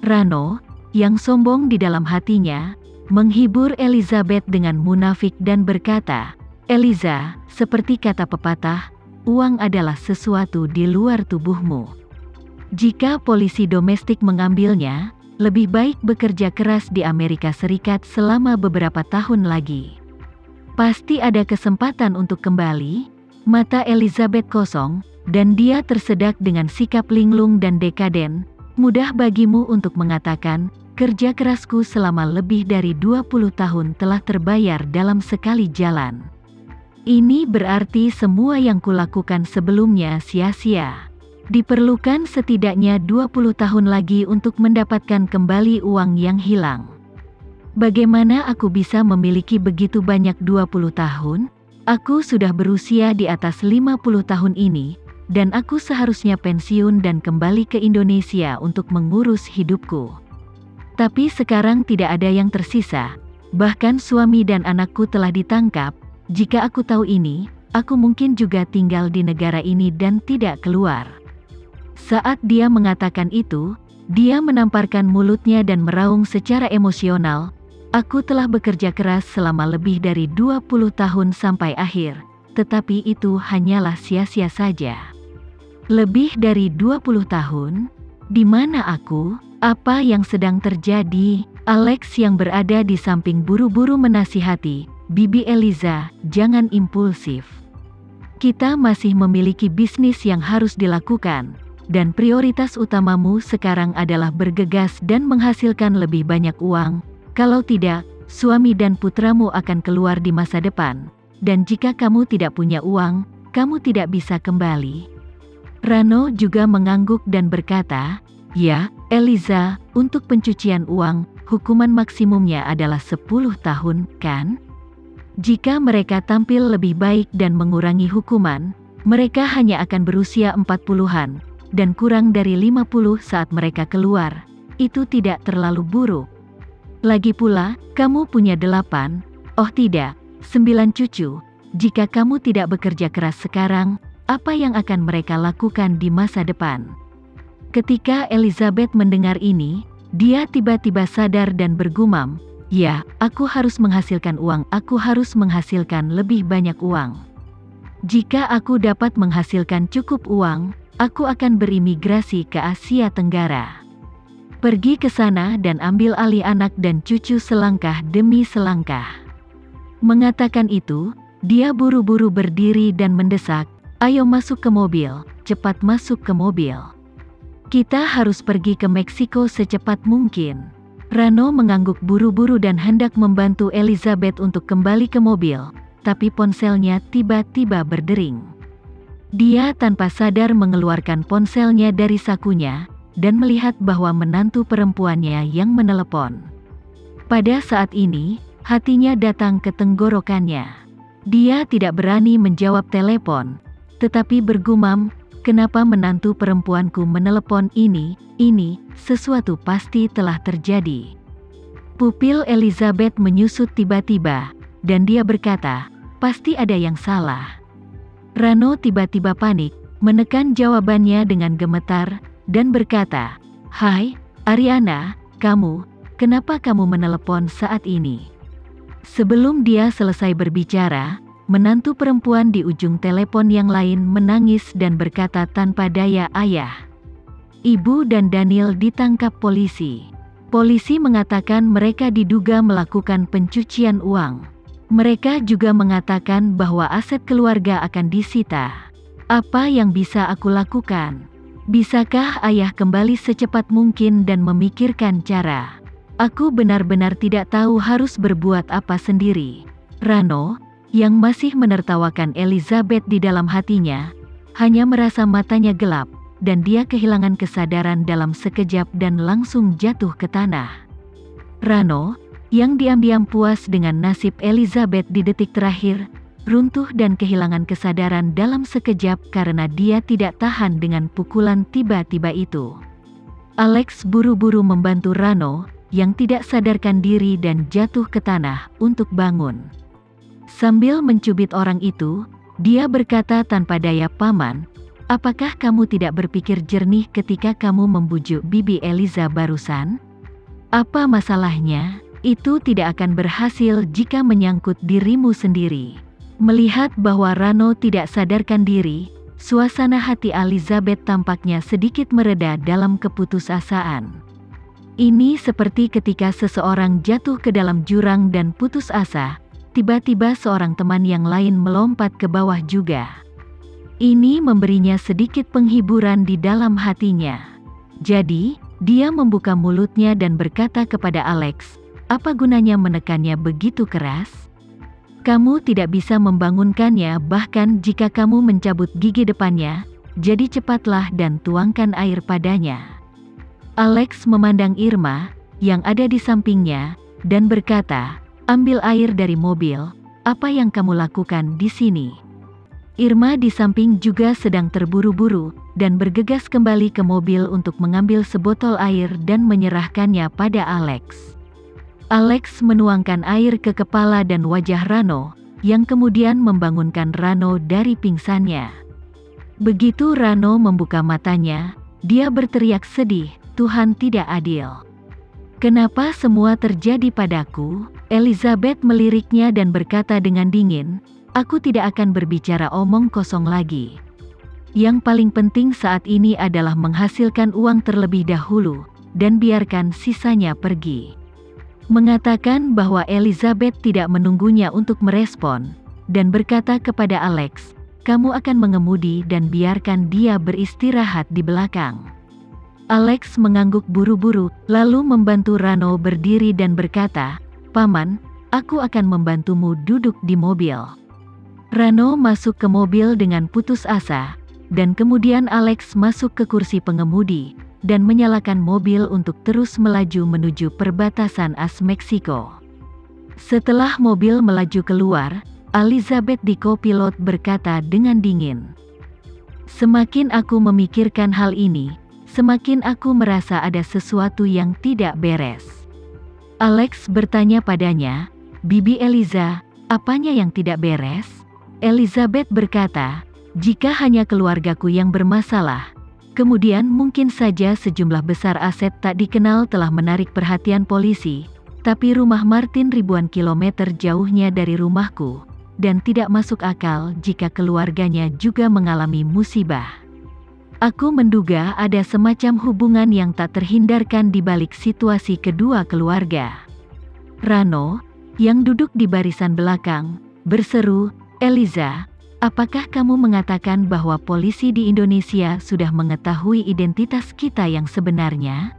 Rano, yang sombong di dalam hatinya, menghibur Elizabeth dengan munafik dan berkata, "Eliza, seperti kata pepatah, uang adalah sesuatu di luar tubuhmu. Jika polisi domestik mengambilnya, lebih baik bekerja keras di Amerika Serikat selama beberapa tahun lagi. Pasti ada kesempatan untuk kembali." Mata Elizabeth kosong, dan dia tersedak dengan sikap linglung dan dekaden. "Mudah bagimu untuk mengatakan, kerja kerasku selama lebih dari 20 tahun telah terbayar dalam sekali jalan. Ini berarti semua yang kulakukan sebelumnya sia-sia. Diperlukan setidaknya 20 tahun lagi untuk mendapatkan kembali uang yang hilang. Bagaimana aku bisa memiliki begitu banyak 20 tahun? Aku sudah berusia di atas 50 tahun ini, dan aku seharusnya pensiun dan kembali ke Indonesia untuk mengurus hidupku. Tapi sekarang tidak ada yang tersisa, bahkan suami dan anakku telah ditangkap. Jika aku tahu ini, aku mungkin juga tinggal di negara ini dan tidak keluar." Saat dia mengatakan itu, dia menamparkan mulutnya dan meraung secara emosional. "Aku telah bekerja keras selama lebih dari 20 tahun sampai akhir, tetapi itu hanyalah sia-sia saja." "Lebih dari 20 tahun? Di mana aku? Apa yang sedang terjadi?" Alex yang berada di samping buru-buru menasihati, "Bibi Eliza, jangan impulsif. Kita masih memiliki bisnis yang harus dilakukan, dan prioritas utamamu sekarang adalah bergegas dan menghasilkan lebih banyak uang. Kalau tidak, suami dan putramu akan keluar di masa depan, dan jika kamu tidak punya uang, kamu tidak bisa kembali." Rano juga mengangguk dan berkata, "Ya, Eliza, untuk pencucian uang, hukuman maksimumnya adalah 10 tahun, kan? Jika mereka tampil lebih baik dan mengurangi hukuman, mereka hanya akan berusia 40-an, dan kurang dari 50 saat mereka keluar. Itu tidak terlalu buruk. Lagi pula, kamu punya 8, oh tidak, 9 cucu. Jika kamu tidak bekerja keras sekarang, apa yang akan mereka lakukan di masa depan?" Ketika Elizabeth mendengar ini, dia tiba-tiba sadar dan bergumam, "Ya, aku harus menghasilkan uang, aku harus menghasilkan lebih banyak uang. Jika aku dapat menghasilkan cukup uang, aku akan berimigrasi ke Asia Tenggara. Pergi ke sana dan ambil alih anak dan cucu selangkah demi selangkah." Mengatakan itu, dia buru-buru berdiri dan mendesak, "Ayo masuk ke mobil, cepat masuk ke mobil. Kita harus pergi ke Meksiko secepat mungkin." Rano mengangguk buru-buru dan hendak membantu Elizabeth untuk kembali ke mobil, tapi ponselnya tiba-tiba berdering. Dia tanpa sadar mengeluarkan ponselnya dari sakunya, dan melihat bahwa menantu perempuannya yang menelepon. Pada saat ini, hatinya datang ke tenggorokannya. Dia tidak berani menjawab telepon, tetapi bergumam, "Kenapa menantu perempuanku menelepon ini, sesuatu pasti telah terjadi." Pupil Elizabeth menyusut tiba-tiba, dan dia berkata, "Pasti ada yang salah." Rano tiba-tiba panik, menekan jawabannya dengan gemetar, dan berkata, "Hai, Ariana, kenapa kamu menelepon saat ini?" Sebelum dia selesai berbicara, menantu perempuan di ujung telepon yang lain menangis dan berkata tanpa daya, "Ayah, Ibu dan Daniel ditangkap polisi. Polisi mengatakan mereka diduga melakukan pencucian uang. Mereka juga mengatakan bahwa aset keluarga akan disita. Apa yang bisa aku lakukan? Bisakah ayah kembali secepat mungkin dan memikirkan cara? Aku benar-benar tidak tahu harus berbuat apa sendiri." Rano, yang masih menertawakan Elizabeth di dalam hatinya, hanya merasa matanya gelap, dan dia kehilangan kesadaran dalam sekejap dan langsung jatuh ke tanah. Rano, yang diam-diam puas dengan nasib Elizabeth di detik terakhir, runtuh dan kehilangan kesadaran dalam sekejap karena dia tidak tahan dengan pukulan tiba-tiba itu. Alex buru-buru membantu Rano, yang tidak sadarkan diri dan jatuh ke tanah, untuk bangun. Sambil mencubit orang itu, dia berkata tanpa daya, "Paman, Apakah kamu tidak berpikir jernih ketika kamu membujuk Bibi Eliza barusan? Apa masalahnya? Itu tidak akan berhasil jika menyangkut dirimu sendiri. Melihat bahwa Rano tidak sadarkan diri, suasana hati Elizabeth tampaknya sedikit mereda dalam keputusasaan. Ini seperti ketika seseorang jatuh ke dalam jurang dan putus asa, tiba-tiba seorang teman yang lain melompat ke bawah juga. Ini memberinya sedikit penghiburan di dalam hatinya. Jadi, dia membuka mulutnya dan berkata kepada Alex, "Apa gunanya menekannya begitu keras? Kamu tidak bisa membangunkannya bahkan jika kamu mencabut gigi depannya, jadi cepatlah dan tuangkan air padanya." Alex memandang Irma, yang ada di sampingnya, dan berkata, "Ambil air dari mobil, apa yang kamu lakukan di sini?" Irma di samping juga sedang terburu-buru, dan bergegas kembali ke mobil untuk mengambil sebotol air dan menyerahkannya pada Alex. Alex menuangkan air ke kepala dan wajah Rano, yang kemudian membangunkan Rano dari pingsannya. Begitu Rano membuka matanya, dia berteriak sedih, "Tuhan tidak adil. Kenapa semua terjadi padaku?" Elizabeth meliriknya dan berkata dengan dingin, "Aku tidak akan berbicara omong kosong lagi. Yang paling penting saat ini adalah menghasilkan uang terlebih dahulu, dan biarkan sisanya pergi." Mengatakan bahwa Elizabeth tidak menunggunya untuk merespon, dan berkata kepada Alex, "Kamu akan mengemudi dan biarkan dia beristirahat di belakang." Alex mengangguk buru-buru, lalu membantu Rano berdiri dan berkata, "Paman, aku akan membantumu duduk di mobil." Rano masuk ke mobil dengan putus asa, dan kemudian Alex masuk ke kursi pengemudi, dan menyalakan mobil untuk terus melaju menuju perbatasan AS Meksiko. Setelah mobil melaju keluar, Elizabeth di kopilot berkata dengan dingin, "Semakin aku memikirkan hal ini, semakin aku merasa ada sesuatu yang tidak beres." Alex bertanya padanya, "Bibi Eliza, apanya yang tidak beres?" Elizabeth berkata, "Jika hanya keluargaku yang bermasalah, kemudian mungkin saja sejumlah besar aset tak dikenal telah menarik perhatian polisi, tapi rumah Martin ribuan kilometer jauhnya dari rumahku, dan tidak masuk akal jika keluarganya juga mengalami musibah. Aku menduga ada semacam hubungan yang tak terhindarkan di balik situasi kedua keluarga." Rano, yang duduk di barisan belakang, berseru, "Eliza, apakah kamu mengatakan bahwa polisi di Indonesia sudah mengetahui identitas kita yang sebenarnya?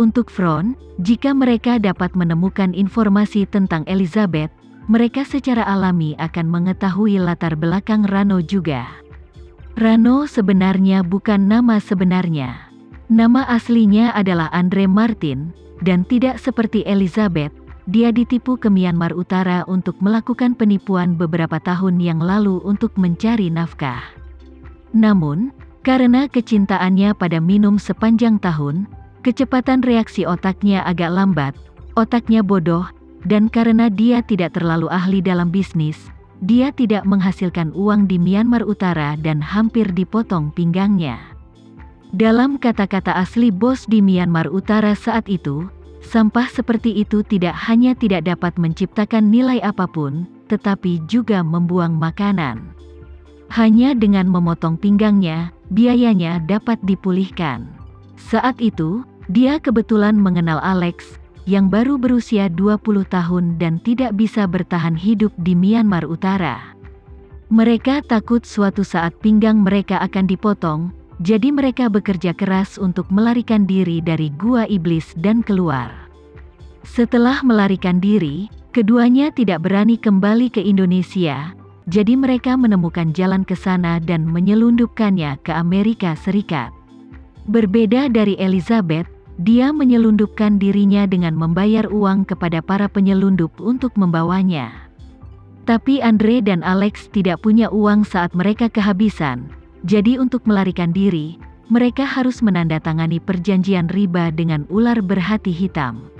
Untuk front, jika mereka dapat menemukan informasi tentang Elizabeth, mereka secara alami akan mengetahui latar belakang Rano juga." Rano sebenarnya bukan nama sebenarnya. Nama aslinya adalah Andre Martin, dan tidak seperti Elizabeth, dia ditipu ke Myanmar Utara untuk melakukan penipuan beberapa tahun yang lalu untuk mencari nafkah. Namun, karena kecintaannya pada minum sepanjang tahun, kecepatan reaksi otaknya agak lambat, otaknya bodoh, dan karena dia tidak terlalu ahli dalam bisnis, dia tidak menghasilkan uang di Myanmar Utara dan hampir dipotong pinggangnya. Dalam kata-kata asli bos di Myanmar Utara saat itu, sampah seperti itu tidak hanya tidak dapat menciptakan nilai apapun, tetapi juga membuang makanan. Hanya dengan memotong pinggangnya, biayanya dapat dipulihkan. Saat itu, dia kebetulan mengenal Alex, yang baru berusia 20 tahun dan tidak bisa bertahan hidup di Myanmar Utara. Mereka takut suatu saat pinggang mereka akan dipotong, jadi mereka bekerja keras untuk melarikan diri dari gua iblis dan keluar. Setelah melarikan diri, keduanya tidak berani kembali ke Indonesia, jadi mereka menemukan jalan ke sana dan menyelundupkannya ke Amerika Serikat. Berbeda dari Elizabeth, dia menyelundupkan dirinya dengan membayar uang kepada para penyelundup untuk membawanya. Tapi Andre dan Alex tidak punya uang saat mereka kehabisan. Jadi untuk melarikan diri, mereka harus menandatangani perjanjian riba dengan ular berhati hitam.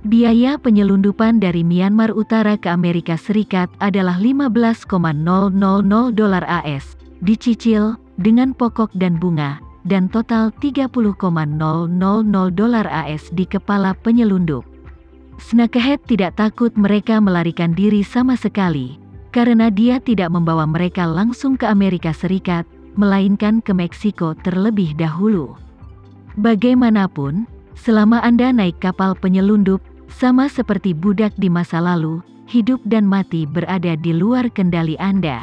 Biaya penyelundupan dari Myanmar Utara ke Amerika Serikat adalah $15,000 AS, dicicil, dengan pokok dan bunga, dan total $30,000 AS di kepala penyelundup. Snakehead tidak takut mereka melarikan diri sama sekali, karena dia tidak membawa mereka langsung ke Amerika Serikat, melainkan ke Meksiko terlebih dahulu. Bagaimanapun, selama Anda naik kapal penyelundup, sama seperti budak di masa lalu, hidup dan mati berada di luar kendali Anda.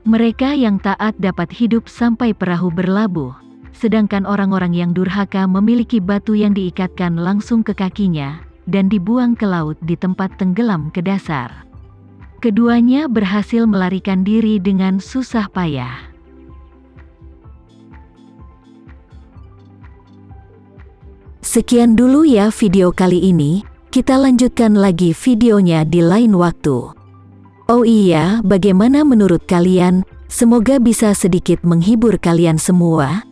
Mereka yang taat dapat hidup sampai perahu berlabuh, sedangkan orang-orang yang durhaka memiliki batu yang diikatkan langsung ke kakinya, dan dibuang ke laut di tempat tenggelam ke dasar. Keduanya berhasil melarikan diri dengan susah payah. Sekian dulu ya video kali ini, kita lanjutkan lagi videonya di lain waktu. Oh iya, bagaimana menurut kalian? Semoga bisa sedikit menghibur kalian semua.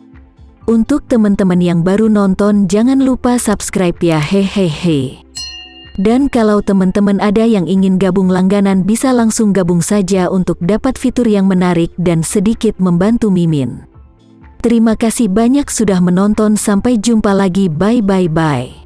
Untuk teman-teman yang baru nonton, jangan lupa subscribe ya, hehehe. Dan kalau teman-teman ada yang ingin gabung langganan, bisa langsung gabung saja untuk dapat fitur yang menarik dan sedikit membantu Mimin. Terima kasih banyak sudah menonton, sampai jumpa lagi, bye.